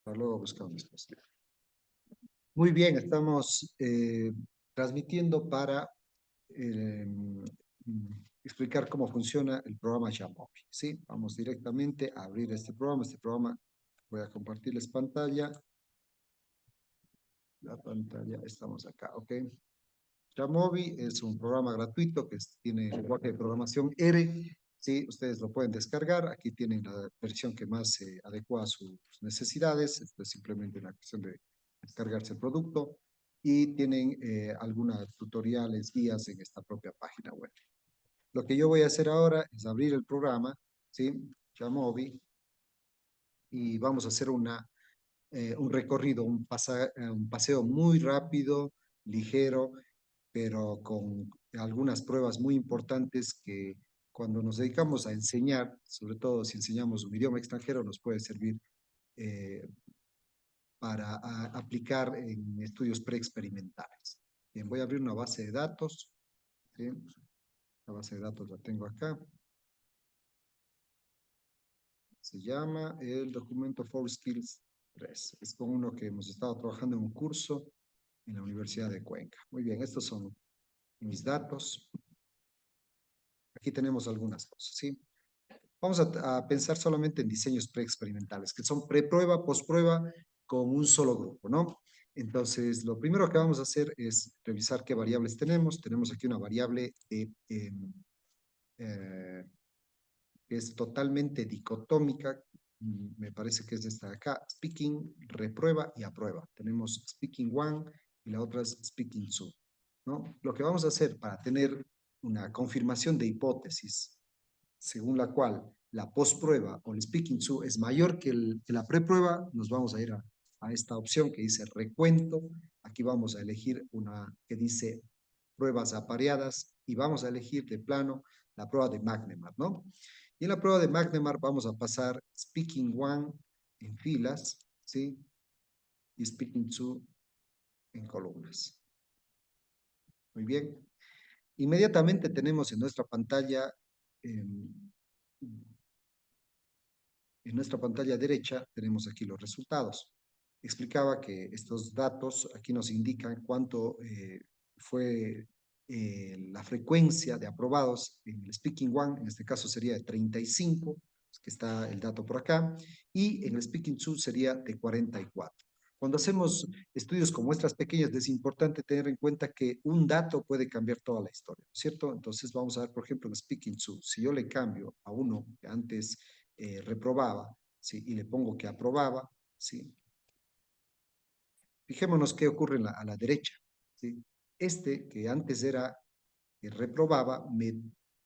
Para luego buscar un dispositivo. Muy bien, estamos transmitiendo para eh, explicar cómo funciona el programa Jamovi. ¿Sí? Vamos directamente a abrir este programa. Este programa, voy a compartirles pantalla. La pantalla, estamos acá, ¿ok? Jamovi es un programa gratuito que tiene lenguaje de programación R. Sí, ustedes lo pueden descargar. Aquí tienen la versión que más se adecua a sus necesidades. Esto es simplemente una cuestión de descargarse el producto. Y tienen algunas tutoriales, guías en esta propia página web. Lo que yo voy a hacer ahora es abrir el programa, ¿sí? Jamovi, y vamos a hacer un recorrido, un paseo muy rápido, ligero, pero con algunas pruebas muy importantes que cuando nos dedicamos a enseñar, sobre todo si enseñamos un idioma extranjero, nos puede servir eh, para aplicar en estudios preexperimentales. Bien, voy a abrir una base de datos. ¿Sí? La base de datos la tengo acá. Se llama el documento 4Skills 3. Es con uno que hemos estado trabajando en un curso en la Universidad de Cuenca. Muy bien, estos son mis datos. Aquí tenemos algunas cosas, ¿sí? Vamos a pensar solamente en diseños preexperimentales, que son preprueba, postprueba, con un solo grupo, ¿no? Entonces, lo primero que vamos a hacer es revisar qué variables tenemos. Tenemos aquí una variable eh, que es totalmente dicotómica. Me parece que es esta de acá, speaking, reprueba y aprueba. Tenemos speaking one y la otra es speaking two, ¿no? Lo que vamos a hacer para tener una confirmación de hipótesis según la cual la postprueba o el speaking to es mayor que la preprueba, nos vamos a ir a esta opción que dice recuento. Aquí vamos a elegir una que dice pruebas apareadas y vamos a elegir de plano la prueba de McNemar, ¿no? Y en la prueba de McNemar vamos a pasar speaking one en filas, ¿sí? Y speaking two en columnas. Muy bien. Inmediatamente tenemos en nuestra pantalla en nuestra pantalla derecha tenemos aquí los resultados. Explicaba que estos datos aquí nos indican cuánto fue la frecuencia de aprobados en el Speaking One, en este caso sería de 35, que está el dato por acá, y en el Speaking Two sería de 44. Cuando hacemos estudios con muestras pequeñas es importante tener en cuenta que un dato puede cambiar toda la historia, ¿cierto? Entonces vamos a ver, por ejemplo, el Speaking Two. Si yo le cambio a uno que antes reprobaba, ¿sí? Y le pongo que aprobaba, ¿sí? Fijémonos qué ocurre a la derecha, ¿sí? Este que antes era que reprobaba me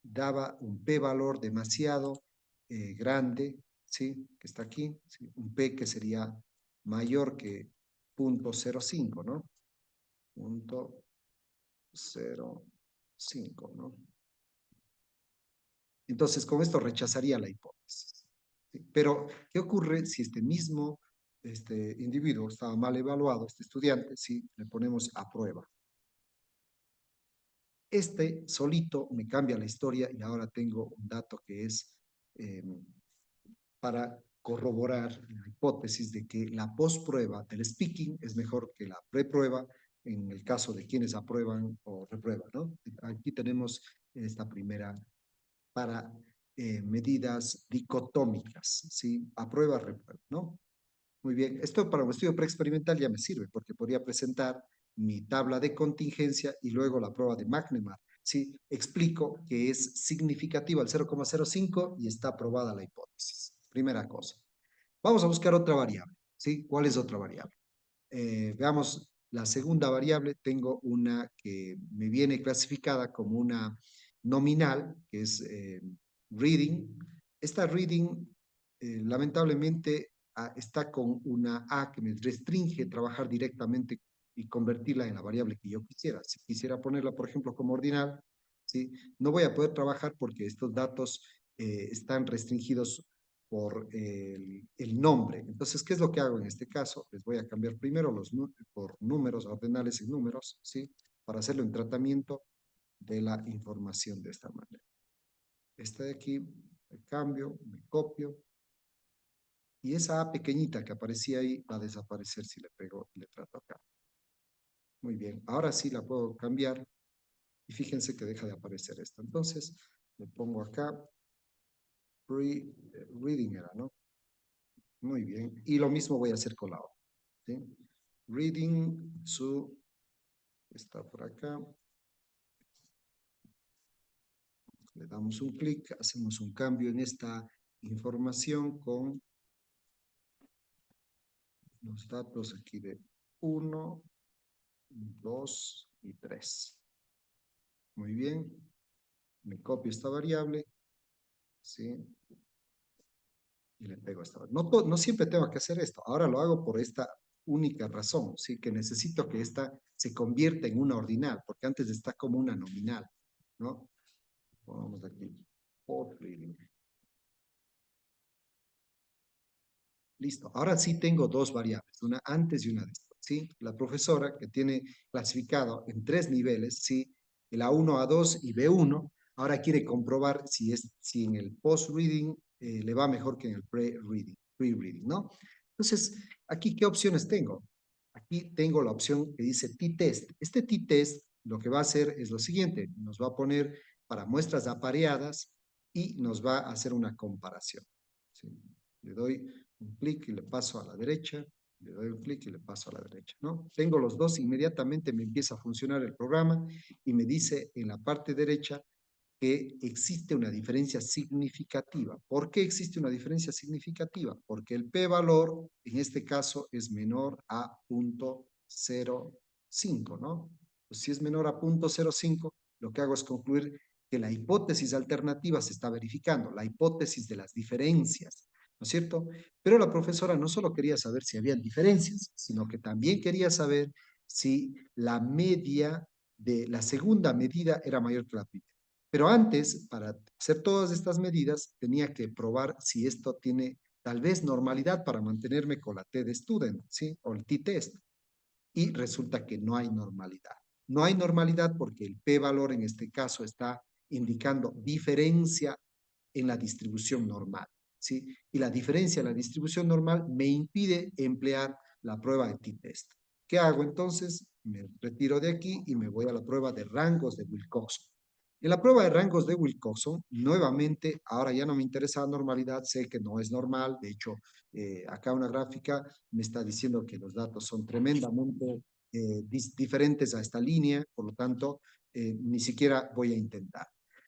daba un p-valor demasiado grande, ¿sí? Que está aquí, ¿sí? Un p que sería mayor que 0.05, ¿no? 0.05, ¿no? Entonces, con esto rechazaría la hipótesis. ¿Sí? Pero, ¿qué ocurre si este mismo individuo estaba mal evaluado, este estudiante, si le ponemos a prueba? Este solito me cambia la historia y ahora tengo un dato que es eh, para corroborar la hipótesis de que la postprueba del speaking es mejor que la preprueba en el caso de quienes aprueban o reprueban, ¿no? Aquí tenemos esta primera para medidas dicotómicas, ¿sí? Aprueba, reprueba, ¿no? Muy bien, esto para un estudio preexperimental ya me sirve porque podría presentar mi tabla de contingencia y luego la prueba de McNemar. ¿Sí? Explico que es significativa el 0,05 y está aprobada la hipótesis. Primera cosa. Vamos a buscar otra variable. ¿Sí? ¿Cuál es otra variable? Veamos la segunda variable. Tengo una que me viene clasificada como una nominal, que es reading. Esta reading, lamentablemente, está con una A que me restringe trabajar directamente y convertirla en la variable que yo quisiera. Si quisiera ponerla, por ejemplo, como ordinal, ¿sí? No voy a poder trabajar porque estos datos están restringidos por el nombre. Entonces, ¿qué es lo que hago en este caso? Les voy a cambiar primero por números, ordinales en números, ¿sí? Para hacerlo en tratamiento de la información de esta manera. Esta de aquí, me cambio, me copio, Y esa A pequeñita que aparecía ahí va a desaparecer si le pego y le trato acá. Muy bien, ahora sí la puedo cambiar y fíjense que deja de aparecer esto. Entonces, le pongo acá, reading era, ¿no? Muy bien, y lo mismo voy a hacer con la O. ¿Sí? Reading to, está por acá, le damos un clic, hacemos un cambio en esta información con los datos aquí de 1, 2 y 3. Muy bien, me copio esta variable, ¿sí? Y le pego esta variable. No, no siempre tengo que hacer esto, ahora lo hago por esta única razón, ¿sí? Que necesito que esta se convierta en una ordinal, porque antes está como una nominal, ¿no? Vamos aquí, port reading. Listo. Ahora sí tengo dos variables, una antes y una después, ¿sí? La profesora que tiene clasificado en tres niveles, ¿sí? El A1, A2 y B1, ahora quiere comprobar si en el post-reading le va mejor que en el pre-reading, ¿no? Entonces, aquí, ¿qué opciones tengo? Aquí tengo la opción que dice t-test. Este t-test lo que va a hacer es lo siguiente, nos va a poner para muestras apareadas y nos va a hacer una comparación, ¿sí? Le doy un clic y le paso a la derecha, le doy un clic y le paso a la derecha, ¿no? Tengo los dos, inmediatamente me empieza a funcionar el programa y me dice en la parte derecha que existe una diferencia significativa. ¿Por qué existe una diferencia significativa? Porque el p-valor, en este caso, es menor a 0.05, ¿no? Pues si es menor a 0.05, lo que hago es concluir que la hipótesis alternativa se está verificando, la hipótesis de las diferencias, ¿no es cierto? Pero la profesora no solo quería saber si había diferencias, sino que también quería saber si la media de la segunda medida era mayor que la primera. Pero antes, para hacer todas estas medidas, tenía que probar si esto tiene tal vez normalidad para mantenerme con la T de student, ¿sí? O el t-test. Y resulta que no hay normalidad. No hay normalidad porque el p-valor en este caso está indicando diferencia en la distribución normal, ¿sí? Y la diferencia en la distribución normal me impide emplear la prueba de t-test. ¿Qué hago entonces? Me retiro de aquí y me voy a la prueba de rangos de Wilcoxon. En la prueba de rangos de Wilcoxon, nuevamente, ahora ya no me interesa la normalidad, sé que no es normal, de hecho, acá una gráfica me está diciendo que los datos son tremendamente diferentes a esta línea, por lo tanto, ni siquiera voy a intentar.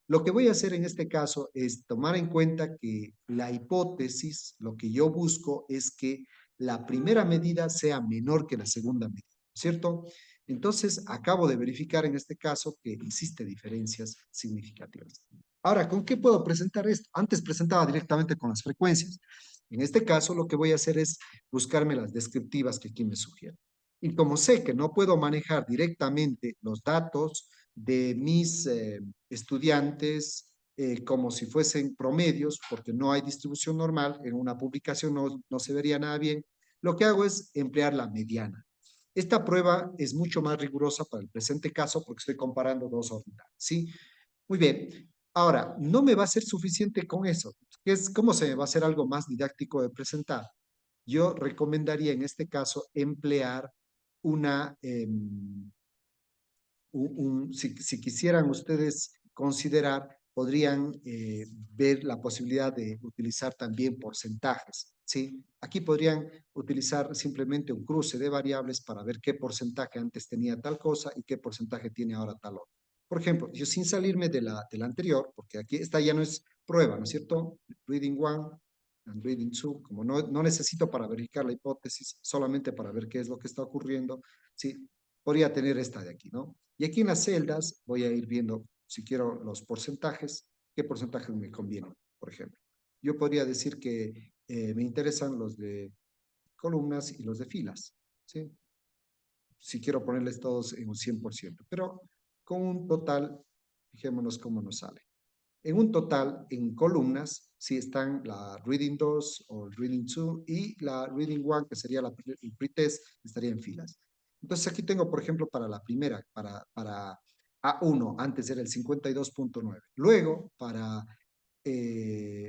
Lo que voy a hacer en este caso es tomar en cuenta que la hipótesis, lo que yo busco es que la primera medida sea menor que la segunda medida, ¿cierto? Entonces, acabo de verificar en este caso que existe diferencias significativas. Ahora, ¿con qué puedo presentar esto? Antes presentaba directamente con las frecuencias. En este caso, lo que voy a hacer es buscarme las descriptivas que aquí me sugieren. Y como sé que no puedo manejar directamente los datos de mis estudiantes como si fuesen promedios, porque no hay distribución normal, en una publicación no se vería nada bien, lo que hago es emplear la mediana. Esta prueba es mucho más rigurosa para el presente caso porque estoy comparando dos ordinales, ¿sí? Muy bien. Ahora, no me va a ser suficiente con eso. ¿Cómo se me va a hacer algo más didáctico de presentar? Yo recomendaría en este caso emplear una, si quisieran ustedes considerar, podrían ver la posibilidad de utilizar también porcentajes, ¿sí? Aquí podrían utilizar simplemente un cruce de variables para ver qué porcentaje antes tenía tal cosa y qué porcentaje tiene ahora tal otra. Por ejemplo, yo sin salirme de la anterior, porque aquí esta ya no es prueba, ¿no es cierto? Reading 1 and reading 2, como no necesito para verificar la hipótesis, solamente para ver qué es lo que está ocurriendo, ¿sí? Podría tener esta de aquí, ¿no? Y aquí en las celdas voy a ir viendo, si quiero, los porcentajes, qué porcentajes me convienen, por ejemplo. Yo podría decir que me interesan los de columnas y los de filas, ¿sí? Si quiero ponerles todos en un 100%, pero con un total, fijémonos cómo nos sale. En un total, en columnas, si están la Reading 2 o Reading 2 y la Reading 1, que sería el pretest, estaría en filas. Entonces aquí tengo, por ejemplo, para la primera, para A1, antes era el 52.9. Luego,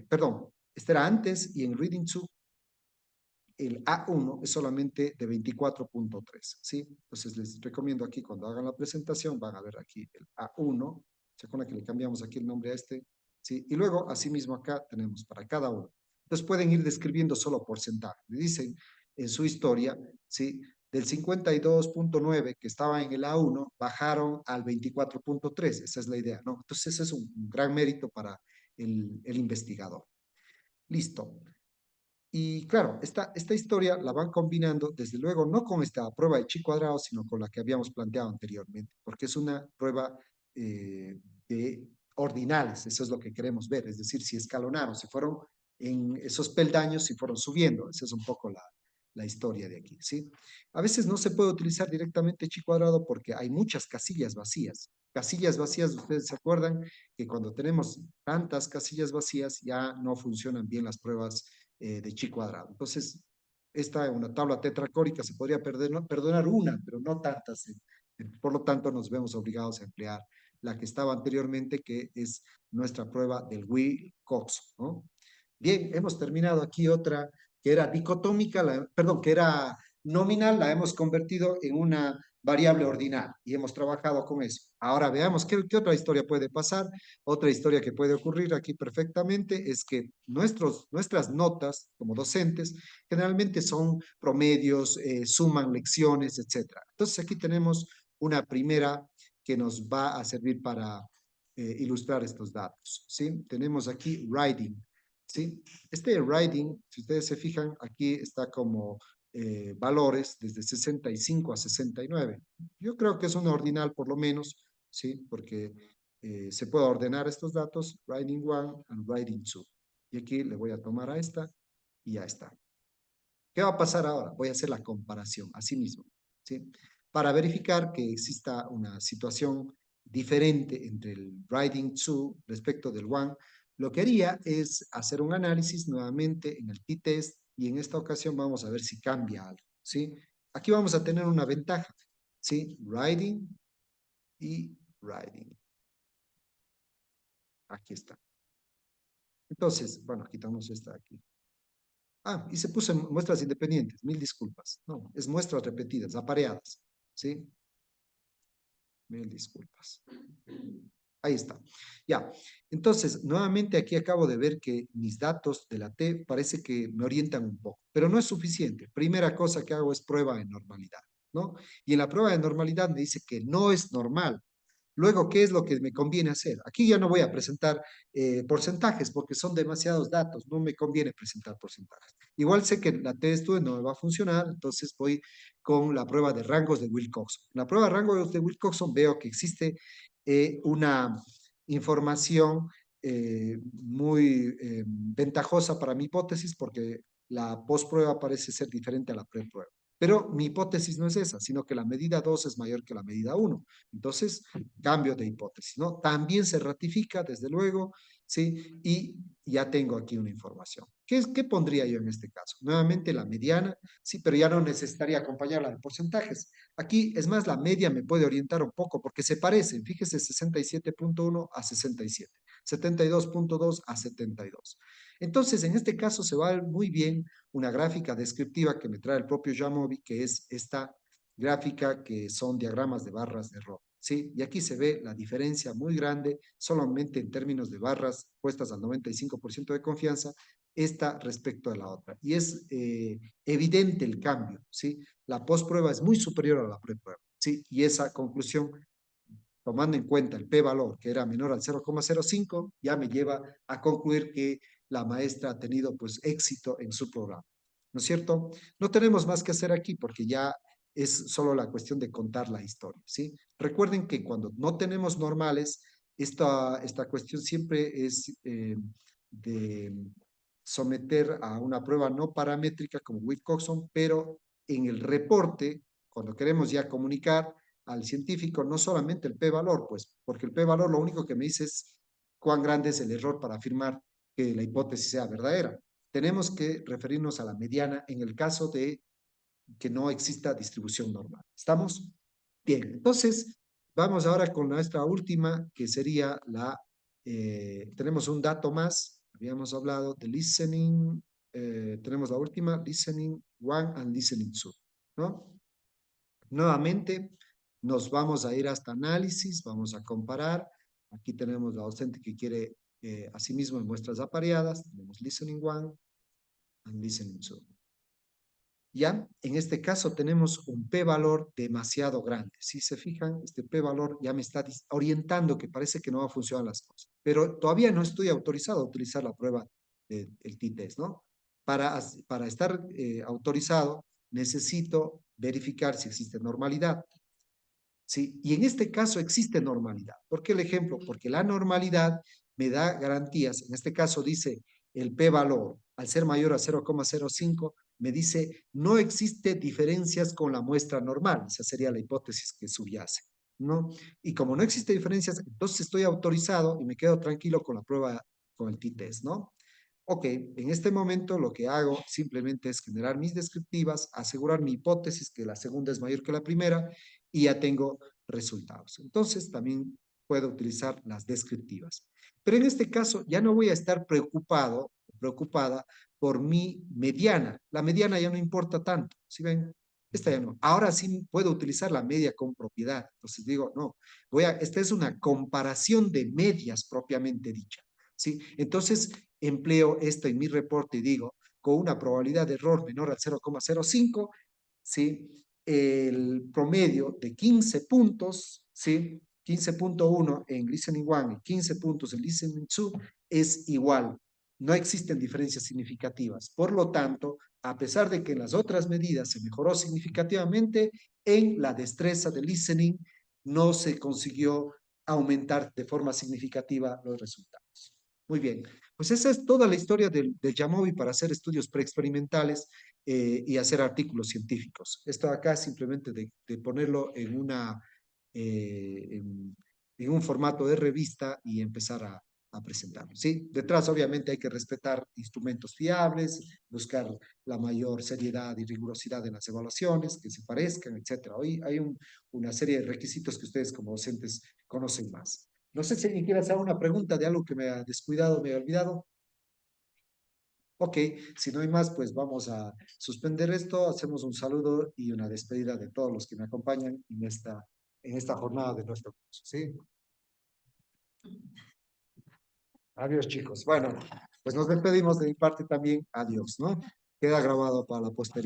perdón, este era antes y en Reading 2 el A1 es solamente de 24.3, ¿sí? Entonces les recomiendo aquí cuando hagan la presentación, van a ver aquí el A1, ¿se acuerdan que le cambiamos aquí el nombre a este? ¿Sí? Y luego, asimismo acá tenemos para cada uno. Entonces pueden ir describiendo solo porcentaje. Le dicen en su historia, ¿sí? Del 52.9 que estaba en el A1, bajaron al 24.3, esa es la idea, ¿no? Entonces ese es un gran mérito para el investigador. Listo. Y claro, esta historia la van combinando, desde luego, no con esta prueba de chi cuadrado, sino con la que habíamos planteado anteriormente, porque es una prueba de ordinales, eso es lo que queremos ver, es decir, si escalonaron, si fueron en esos peldaños, si fueron subiendo, esa es un poco la historia de aquí, ¿sí? A veces no se puede utilizar directamente chi cuadrado porque hay muchas casillas vacías. Casillas vacías, ustedes se acuerdan que cuando tenemos tantas casillas vacías ya no funcionan bien las pruebas de chi cuadrado. Entonces, esta es una tabla tetracórica, se podría perdonar una, pero no tantas. Por lo tanto, nos vemos obligados a emplear la que estaba anteriormente, que es nuestra prueba del Wilcox, ¿no? Bien, hemos terminado aquí otra que era dicotómica, perdón, que era nominal, la hemos convertido en una variable ordinal y hemos trabajado con eso. Ahora veamos qué otra historia puede pasar. Otra historia que puede ocurrir aquí perfectamente es que nuestras notas como docentes generalmente son promedios, suman lecciones, etcétera. Entonces aquí tenemos una primera que nos va a servir para ilustrar estos datos, ¿sí? Tenemos aquí writing, ¿sí? Este writing, si ustedes se fijan, aquí está como valores desde 65 a 69. Yo creo que es una ordinal por lo menos, ¿sí? Porque se puede ordenar estos datos, writing 1 and writing 2. Y aquí le voy a tomar a esta y ya está. ¿Qué va a pasar ahora? Voy a hacer la comparación, así mismo, ¿sí? Para verificar que exista una situación diferente entre el writing 2 respecto del 1, lo que haría es hacer un análisis nuevamente en el t-test y en esta ocasión vamos a ver si cambia algo, ¿sí? Aquí vamos a tener una ventaja, ¿sí? Writing y writing. Aquí está. Entonces, bueno, quitamos esta aquí. Ah, y se puso en muestras independientes, mil disculpas. No, es muestras repetidas, apareadas, ¿sí? Mil disculpas. Ahí está. Ya. Entonces, nuevamente aquí acabo de ver que mis datos de la T parece que me orientan un poco, pero no es suficiente. Primera cosa que hago es prueba de normalidad, ¿no? Y en la prueba de normalidad me dice que no es normal. Luego, ¿qué es lo que me conviene hacer? Aquí ya no voy a presentar porcentajes porque son demasiados datos, no me conviene presentar porcentajes. Igual sé que la T-Studio no me va a funcionar, entonces voy con la prueba de rangos de Wilcoxon. En la prueba de rangos de Wilcoxon veo que existe una información muy ventajosa para mi hipótesis porque la postprueba parece ser diferente a la preprueba. Pero mi hipótesis no es esa, sino que la medida 2 es mayor que la medida 1. Entonces, cambio de hipótesis, ¿no? También se ratifica, desde luego, ¿sí? Y ya tengo aquí una información. ¿Qué pondría yo en este caso? Nuevamente la mediana, sí, pero ya no necesitaría acompañarla de porcentajes. Aquí, es más, la media me puede orientar un poco porque se parecen. Fíjese, 67.1 a 67, 72.2 a 72. Entonces, en este caso se va muy bien una gráfica descriptiva que me trae el propio Jamovi, que es esta gráfica que son diagramas de barras de error. ¿Sí? Y aquí se ve la diferencia muy grande, solamente en términos de barras puestas al 95% de confianza, esta respecto a la otra. Y es evidente el cambio, ¿sí? La postprueba es muy superior a la preprueba, ¿sí? Y esa conclusión, tomando en cuenta el p-valor, que era menor al 0,05, ya me lleva a concluir que la maestra ha tenido pues éxito en su programa, ¿no es cierto? No tenemos más que hacer aquí porque ya es solo la cuestión de contar la historia, ¿sí? Recuerden que cuando no tenemos normales, esta cuestión siempre es de someter a una prueba no paramétrica como Wilcoxon, pero en el reporte, cuando queremos ya comunicar al científico, no solamente el p-valor, pues, porque el p-valor lo único que me dice es cuán grande es el error para afirmar que la hipótesis sea verdadera. Tenemos que referirnos a la mediana en el caso de que no exista distribución normal. ¿Estamos? Bien, entonces vamos ahora con nuestra última, que sería tenemos un dato más, habíamos hablado de listening, tenemos la última, listening one and listening two, ¿no? Nuevamente, nos vamos a ir hasta análisis, vamos a comparar. Aquí tenemos la docente que quiere, asimismo, en muestras apareadas. Tenemos listening one and listening two. Ya, en este caso tenemos un p-valor demasiado grande. Si se fijan, este p-valor ya me está orientando que parece que no va a funcionar las cosas. Pero todavía no estoy autorizado a utilizar la prueba del t-test, ¿no? Para estar autorizado, necesito verificar si existe normalidad. ¿Sí? Y en este caso existe normalidad. ¿Por qué el ejemplo? Porque la normalidad me da garantías. En este caso dice el p-valor, al ser mayor a 0,05, me dice no existe diferencias con la muestra normal. Esa sería la hipótesis que subyace, ¿no? Y como no existe diferencias, entonces estoy autorizado y me quedo tranquilo con la prueba, con el t-test, ¿no? Ok, en este momento lo que hago simplemente es generar mis descriptivas, asegurar mi hipótesis que la segunda es mayor que la primera y ya tengo resultados. Entonces también puedo utilizar las descriptivas. Pero en este caso ya no voy a estar preocupado o preocupada por mi mediana. La mediana ya no importa tanto, ¿sí ven? Esta ya no. Ahora sí puedo utilizar la media con propiedad. Entonces digo, no, esta es una comparación de medias propiamente dicha. ¿Sí? Entonces, empleo esto en mi reporte y digo, con una probabilidad de error menor al 0,05, ¿sí? El promedio de 15 puntos, ¿sí? 15.1 en Listening 1 y 15 puntos en Listening 2 es igual. No existen diferencias significativas. Por lo tanto, a pesar de que en las otras medidas se mejoró significativamente, en la destreza de listening no se consiguió aumentar de forma significativa los resultados. Muy bien, pues esa es toda la historia del Jamovi para hacer estudios preexperimentales y hacer artículos científicos. Esto acá simplemente de ponerlo en un formato de revista y empezar a presentarlo. ¿Sí? Detrás obviamente hay que respetar instrumentos fiables, buscar la mayor seriedad y rigurosidad en las evaluaciones, que se parezcan, etcétera. Hoy hay una serie de requisitos que ustedes como docentes conocen más. No sé si alguien quiere hacer una pregunta de algo que me ha descuidado, me ha olvidado. Ok, si no hay más, pues vamos a suspender esto, hacemos un saludo y una despedida de todos los que me acompañan en esta jornada de nuestro curso, ¿sí? Adiós, chicos. Bueno, pues nos despedimos de mi parte también. Adiós, ¿no? Queda grabado para la posteridad.